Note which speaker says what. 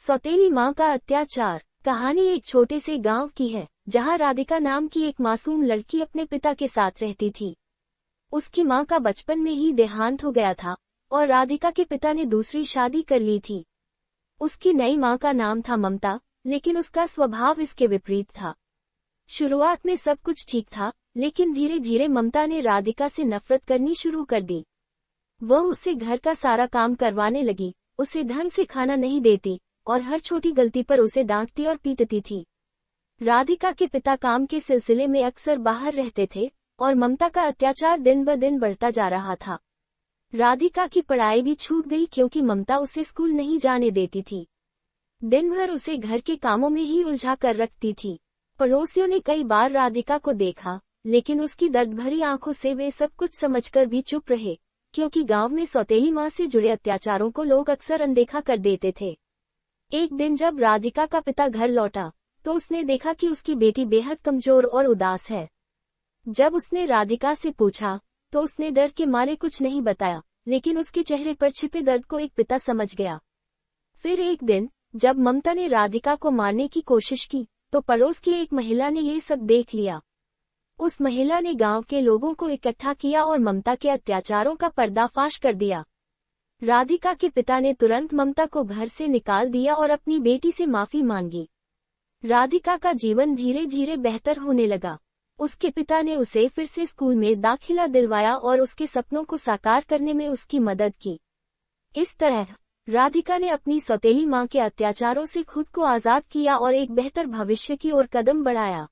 Speaker 1: सौतेली माँ का अत्याचार। कहानी एक छोटे से गांव की है, जहां राधिका नाम की एक मासूम लड़की अपने पिता के साथ रहती थी। उसकी माँ का बचपन में ही देहांत हो गया था और राधिका के पिता ने दूसरी शादी कर ली थी। उसकी नई माँ का नाम था ममता, लेकिन उसका स्वभाव इसके विपरीत था। शुरुआत में सब कुछ ठीक था, लेकिन धीरे धीरे ममता ने राधिका से नफरत करनी शुरू कर दी। वह उसे घर का सारा काम करवाने लगी, उसे ढंग से खाना नहीं देती और हर छोटी गलती पर उसे डांटती और पीटती थी। राधिका के पिता काम के सिलसिले में अक्सर बाहर रहते थे और ममता का अत्याचार दिन ब दिन बढ़ता जा रहा था। राधिका की पढ़ाई भी छूट गई क्योंकि ममता उसे स्कूल नहीं जाने देती थी। दिन भर उसे घर के कामों में ही उलझा कर रखती थी। पड़ोसियों ने कई बार राधिका को देखा, लेकिन उसकी दर्द भरी आंखों से वे सब कुछ समझकर भी चुप रहे, क्योंकि गांव में सौतेली माँ से जुड़े अत्याचारों को लोग अक्सर अनदेखा कर देते थे। एक दिन जब राधिका का पिता घर लौटा, तो उसने देखा कि उसकी बेटी बेहद कमजोर और उदास है। जब उसने राधिका से पूछा, तो उसने डर के मारे कुछ नहीं बताया, लेकिन उसके चेहरे पर छिपे दर्द को एक पिता समझ गया। फिर एक दिन, जब ममता ने राधिका को मारने की कोशिश की, तो पड़ोस की एक महिला ने ये सब देख लिया। उस महिला ने गांव के लोगों को इकट्ठा किया और ममता के अत्याचारों का पर्दाफाश कर दिया। राधिका के पिता ने तुरंत ममता को घर से निकाल दिया और अपनी बेटी से माफी मांगी। राधिका का जीवन धीरे धीरे बेहतर होने लगा। उसके पिता ने उसे फिर से स्कूल में दाखिला दिलवाया और उसके सपनों को साकार करने में उसकी मदद की। इस तरह राधिका ने अपनी सौतेली माँ के अत्याचारों से खुद को आजाद किया और एक बेहतर भविष्य की ओर कदम बढ़ाया।